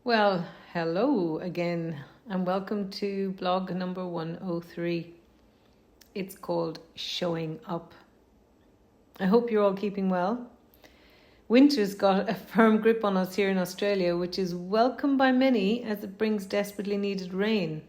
Well, hello again, and welcome to blog number 103. It's called Showing Up. I hope you're all keeping well. Winter's got a firm grip on us here in Australia, which is welcome by many as it brings desperately needed rain.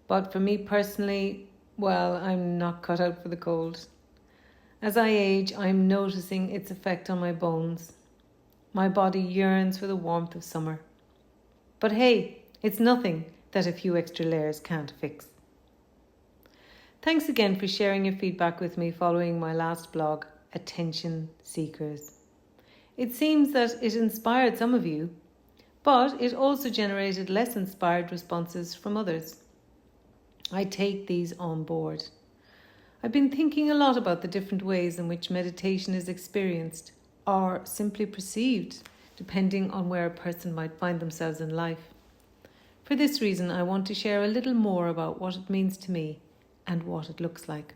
But for me personally, well, I'm not cut out for the cold. As I age, I'm noticing its effect on my bones. My body yearns for the warmth of summer. But hey, it's nothing that a few extra layers can't fix. Thanks again for sharing your feedback with me following my last blog, Attention Seekers. It seems that it inspired some of you, but it also generated less inspired responses from others. I take these on board. I've been thinking a lot about the different ways in which meditation is experienced or simply perceived, depending on where a person might find themselves in life. For this reason, I want to share a little more about what it means to me and what it looks like.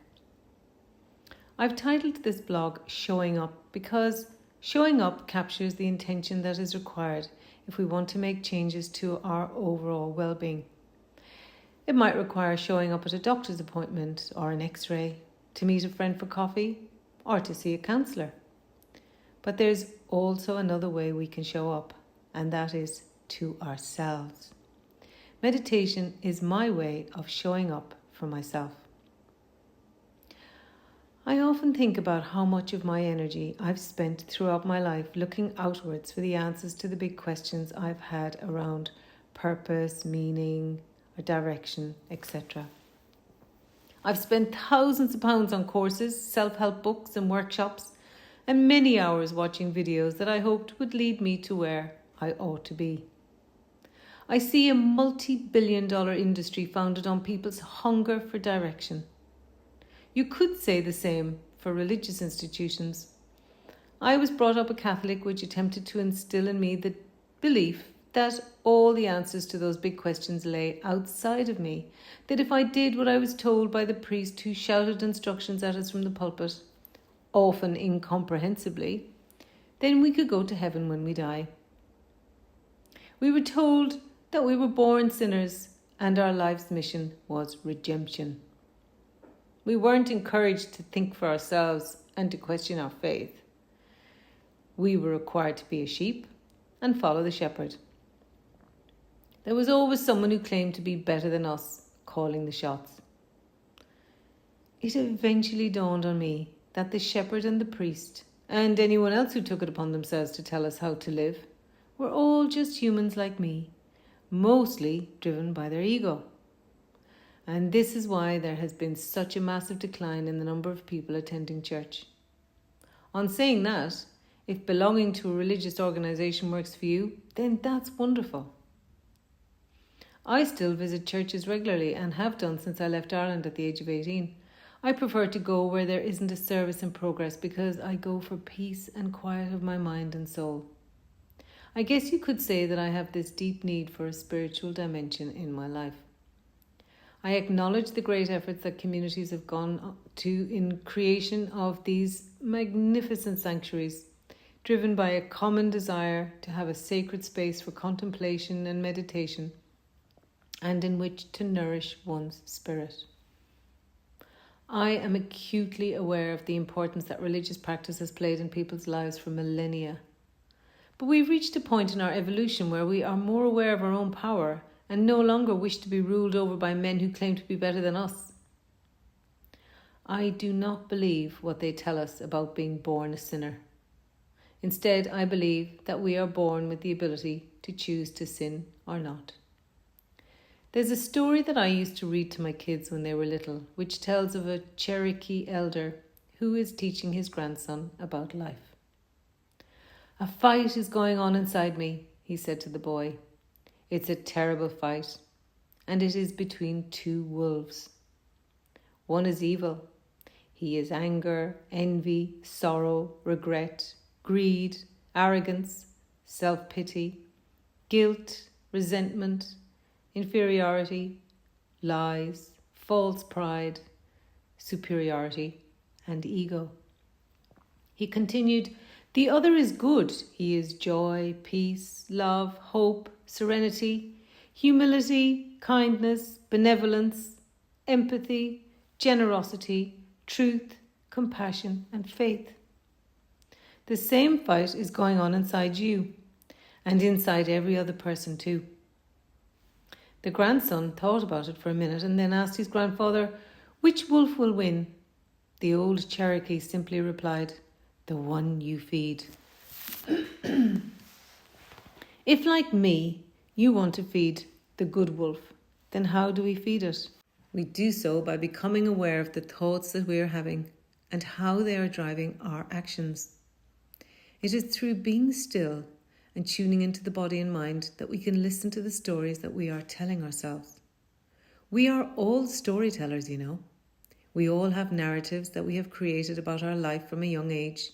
I've titled this blog Showing Up because showing up captures the intention that is required if we want to make changes to our overall well-being. It might require showing up at a doctor's appointment or an x-ray, to meet a friend for coffee, or to see a counsellor. But there's also another way we can show up, and that is to ourselves. Meditation is my way of showing up for myself. I often think about how much of my energy I've spent throughout my life looking outwards for the answers to the big questions I've had around purpose, meaning, or direction, etc. I've spent thousands of pounds on courses, self-help books and workshops, and many hours watching videos that I hoped would lead me to where I ought to be. I see a multi-billion-dollar industry founded on people's hunger for direction. You could say the same for religious institutions. I was brought up a Catholic, which attempted to instill in me the belief that all the answers to those big questions lay outside of me, that if I did what I was told by the priest who shouted instructions at us from the pulpit, often incomprehensibly, then we could go to heaven when we die. We were told that we were born sinners and our life's mission was redemption. We weren't encouraged to think for ourselves and to question our faith. We were required to be a sheep and follow the shepherd. There was always someone who claimed to be better than us, calling the shots. It eventually dawned on me that the shepherd and the priest, and anyone else who took it upon themselves to tell us how to live, were all just humans like me, mostly driven by their ego. And this is why there has been such a massive decline in the number of people attending church. On saying that, if belonging to a religious organisation works for you, then that's wonderful. I still visit churches regularly and have done since I left Ireland at the age of 18. I prefer to go where there isn't a service in progress because I go for peace and quiet of my mind and soul. I guess you could say that I have this deep need for a spiritual dimension in my life. I acknowledge the great efforts that communities have gone to in creation of these magnificent sanctuaries, driven by a common desire to have a sacred space for contemplation and meditation, and in which to nourish one's spirit. I am acutely aware of the importance that religious practice has played in people's lives for millennia. But we've reached a point in our evolution where we are more aware of our own power and no longer wish to be ruled over by men who claim to be better than us. I do not believe what they tell us about being born a sinner. Instead, I believe that we are born with the ability to choose to sin or not. There's a story that I used to read to my kids when they were little, which tells of a Cherokee elder who is teaching his grandson about life. "A fight is going on inside me," he said to the boy. "It's a terrible fight, and it is between two wolves. One is evil. He is anger, envy, sorrow, regret, greed, arrogance, self-pity, guilt, resentment, inferiority, lies, false pride, superiority, and ego." He continued, The other is good. He is joy, peace, love, hope, serenity, humility, kindness, benevolence, empathy, generosity, truth, compassion, and faith. The same fight is going on inside you and inside every other person too. The grandson thought about it for a minute and then asked his grandfather, "Which wolf will win?" The old Cherokee simply replied, "The one you feed." If, like me, you want to feed the good wolf, then how do we feed it? We do so by becoming aware of the thoughts that we are having and how they are driving our actions. It is through being still and tuning into the body and mind that we can listen to the stories that we are telling ourselves. We are all storytellers, you know. We all have narratives that we have created about our life from a young age.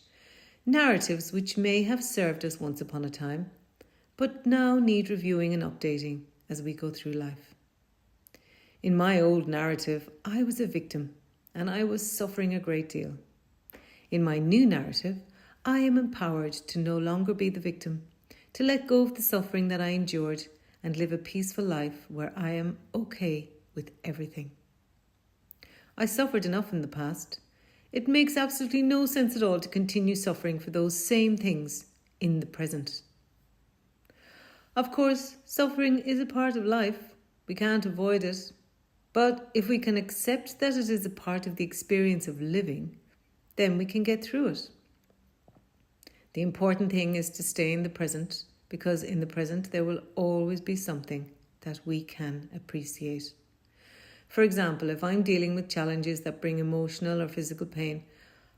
Narratives which may have served us once upon a time, but now need reviewing and updating as we go through life. In my old narrative, I was a victim and I was suffering a great deal. In my new narrative, I am empowered to no longer be the victim, to let go of the suffering that I endured and live a peaceful life where I am okay with everything. I suffered enough in the past. It makes absolutely no sense at all to continue suffering for those same things in the present. Of course, suffering is a part of life. We can't avoid it. But if we can accept that it is a part of the experience of living, then we can get through it. The important thing is to stay in the present, because in the present there will always be something that we can appreciate. For example, if I'm dealing with challenges that bring emotional or physical pain,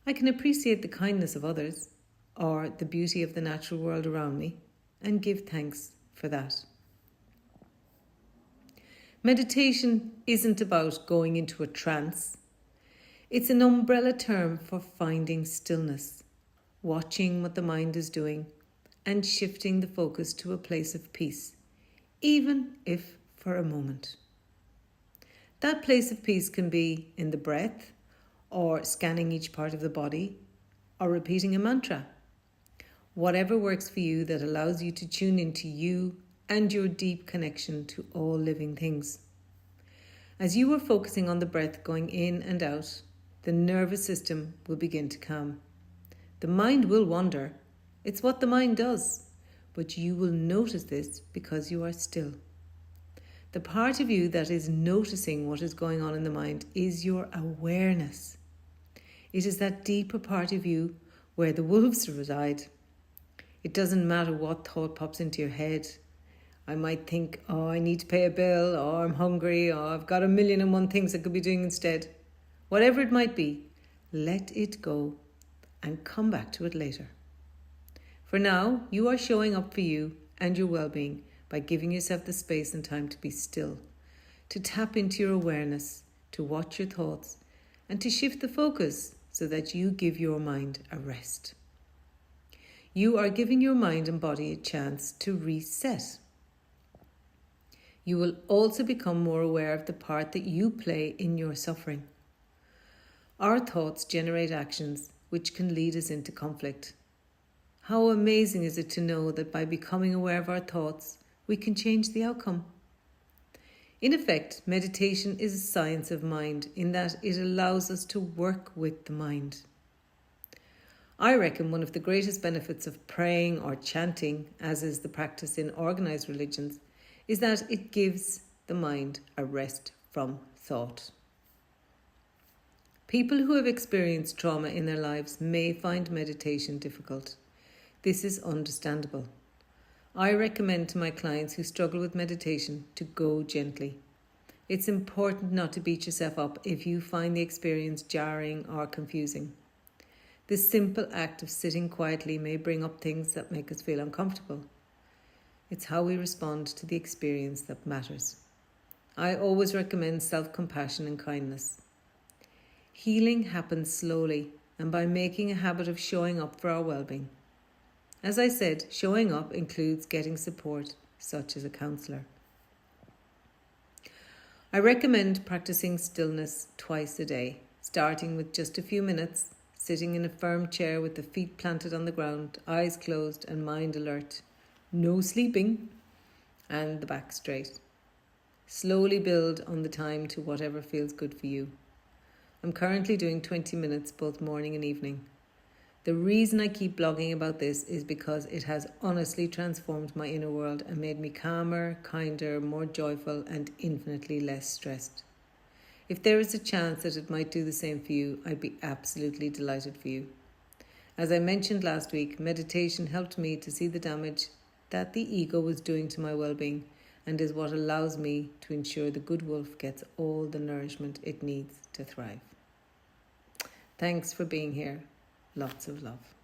I can appreciate the kindness of others or the beauty of the natural world around me and give thanks for that. Meditation isn't about going into a trance. It's an umbrella term for finding stillness, watching what the mind is doing, and shifting the focus to a place of peace, even if for a moment. That place of peace can be in the breath, or scanning each part of the body, or repeating a mantra. Whatever works for you that allows you to tune into you and your deep connection to all living things. As you are focusing on the breath going in and out, the nervous system will begin to calm. The mind will wander. It's what the mind does, but you will notice this because you are still. The part of you that is noticing what is going on in the mind is your awareness. It is that deeper part of you where the wolves reside. It doesn't matter what thought pops into your head. I might think, I need to pay a bill, or I'm hungry, or I've got 1,000,001 things I could be doing instead. Whatever it might be, let it go and come back to it later. For now, you are showing up for you and your well-being by giving yourself the space and time to be still, to tap into your awareness, to watch your thoughts, and to shift the focus so that you give your mind a rest. You are giving your mind and body a chance to reset. You will also become more aware of the part that you play in your suffering. Our thoughts generate actions which can lead us into conflict. How amazing is it to know that by becoming aware of our thoughts, we can change the outcome? In effect, meditation is a science of mind in that it allows us to work with the mind. I reckon one of the greatest benefits of praying or chanting, as is the practice in organised religions, is that it gives the mind a rest from thought. People who have experienced trauma in their lives may find meditation difficult. This is understandable. I recommend to my clients who struggle with meditation to go gently. It's important not to beat yourself up if you find the experience jarring or confusing. The simple act of sitting quietly may bring up things that make us feel uncomfortable. It's how we respond to the experience that matters. I always recommend self-compassion and kindness. Healing happens slowly and by making a habit of showing up for our well-being. As I said, showing up includes getting support, such as a counsellor. I recommend practicing stillness twice a day, starting with just a few minutes, sitting in a firm chair with the feet planted on the ground, eyes closed and mind alert. No sleeping, and the back straight. Slowly build on the time to whatever feels good for you. I'm currently doing 20 minutes both morning and evening. The reason I keep blogging about this is because it has honestly transformed my inner world and made me calmer, kinder, more joyful, and infinitely less stressed. If there is a chance that it might do the same for you, I'd be absolutely delighted for you. As I mentioned last week, meditation helped me to see the damage that the ego was doing to my well-being, and is what allows me to ensure the good wolf gets all the nourishment it needs to thrive. Thanks for being here. Lots of love.